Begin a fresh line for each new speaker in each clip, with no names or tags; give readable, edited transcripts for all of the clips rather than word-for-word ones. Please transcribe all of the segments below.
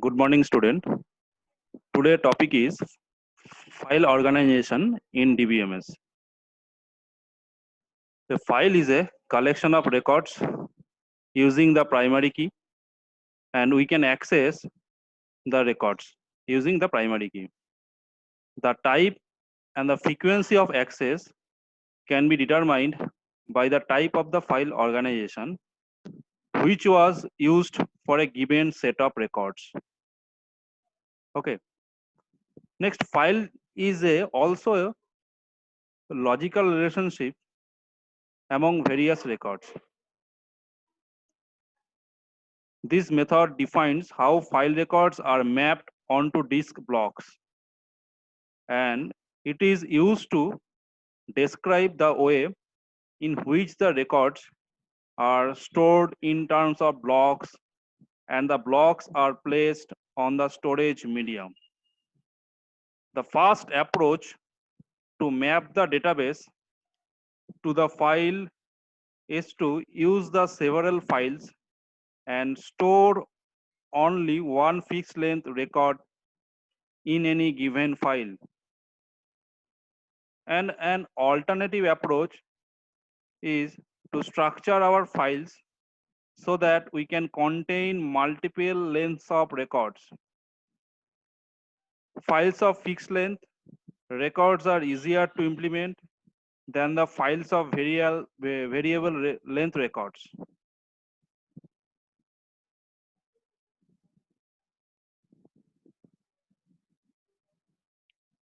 Good morning, student. Today topic is file organization in DBMS. A file is a collection of records using the primary key, and we can access the records using the primary key. The type and the frequency of access can be determined by the type of the file organization which was used for a given set of records. Okay. Next, file is also a logical relationship among various records. This method defines how file records are mapped onto disk blocks, and it is used to describe the way in which the records are stored in terms of blocks and the blocks are placed on the storage medium. The first approach to map the database to the file is to use the several files and store only one fixed length record in any given file. And an alternative approach is to structure our files so that we can contain multiple lengths of records. Files of fixed length records are easier to implement than the files of variable length records.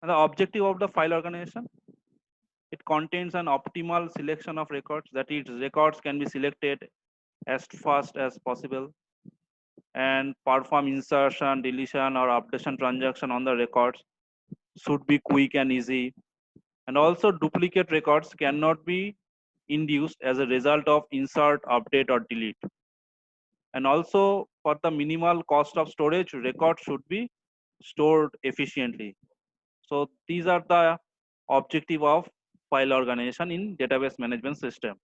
And the objective of the file organization, it contains an optimal selection of records, that is, records can be selected as fast as possible and perform insertion, deletion, or updation transaction on the records should be quick and easy. And also duplicate records cannot be induced as a result of insert, update, or delete. And also for the minimal cost of storage, records should be stored efficiently. So these are the objective of file organization in database management system.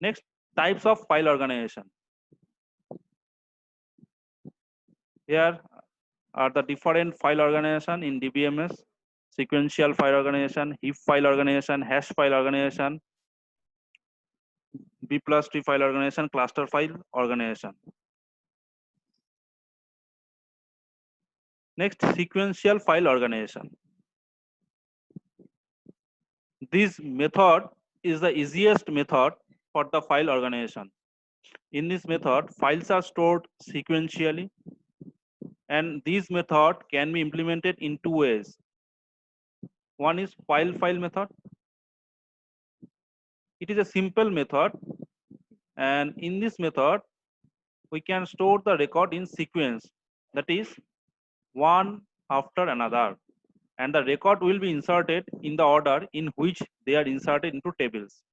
Next, types of file organization. Here are the different file organization in DBMS: sequential file organization, heap file organization, hash file organization, B plus tree file organization, cluster file organization. Next, sequential file organization. This method is the easiest method for the file organization. In this method, files are stored sequentially, and this method can be implemented in two ways. One is file method. It is a simple method, and in this method, we can store the record in sequence, that is, one after another, and the record will be inserted in the order in which they are inserted into tables.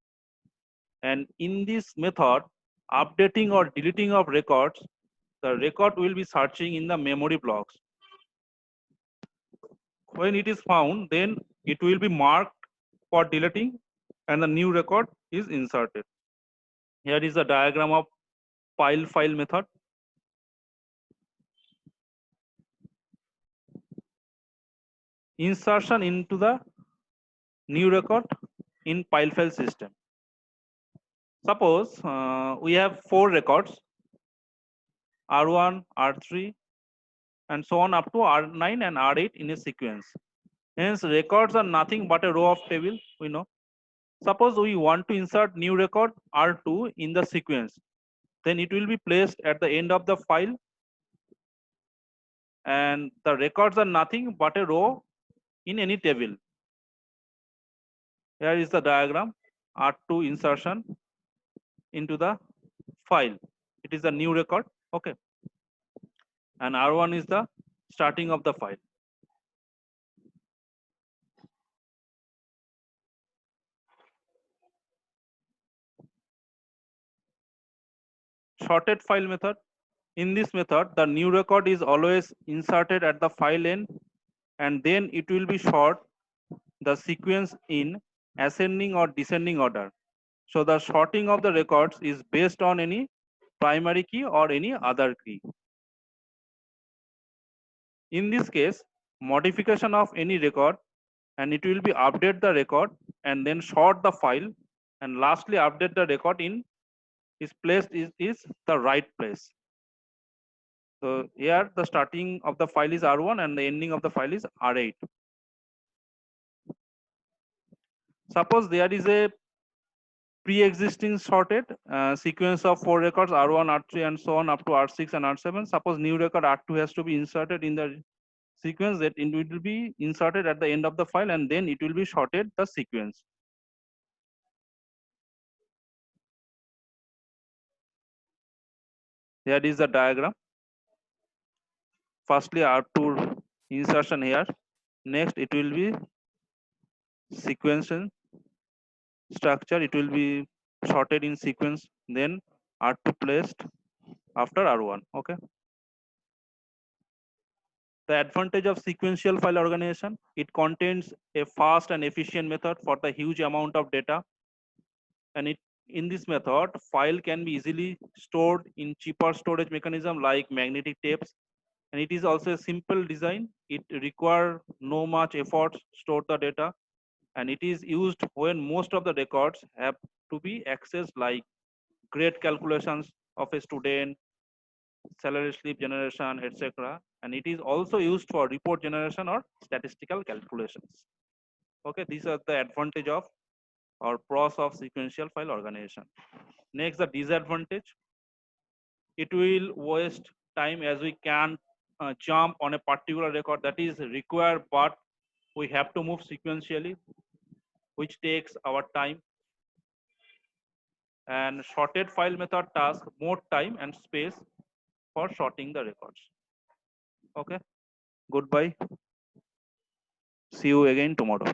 And in this method, updating or deleting of records, the record will be searching in the memory blocks. When it is found, then it will be marked for deleting and the new record is inserted. Here is a diagram of file method. Insertion into the new record in file system. Suppose we have 4 records, R1, R3, and so on up to R9 and R8 in a sequence. Hence, records are nothing but a row of table, we know. Suppose we want to insert new record R2 in the sequence, then it will be placed at the end of the file, and the records are nothing but a row in any table. Here is the diagram, R2 insertion into the file. It is a new record, okay. And R1 is the starting of the file. Sorted file method. In this method, the new record is always inserted at the file end, and then it will be sort the sequence in ascending or descending order. So the sorting of the records is based on any primary key or any other key. In this case, modification of any record, and it will be update the record and then sort the file, and lastly update the record in is placed is the right place. So here the starting of the file is R1 and the ending of the file is R8. Suppose there is a pre-existing sorted sequence of 4 records R1, R3 and so on up to R6 and R7. Suppose new record R2 has to be inserted in the sequence, that it will be inserted at the end of the file and then it will be sorted the sequence. Here is the diagram. Firstly R2 insertion here. Next it will be sequential structure. It will be sorted in sequence. Then R2 placed after R1. Okay. The advantage of sequential file organization, it contains a fast and efficient method for the huge amount of data. And in this method, file can be easily stored in cheaper storage mechanism like magnetic tapes. And it is also a simple design. It requires no much effort to store the data. And it is used when most of the records have to be accessed, like grade calculations of a student, salary slip generation, etc. And it is also used for report generation or statistical calculations. Okay, these are the advantage of or pros of sequential file organization. Next, the disadvantage. It will waste time as we can jump on a particular record that is required, but we have to move sequentially, which takes our time. And sorted file method task more time and space for sorting the records. Okay, goodbye. See you again tomorrow.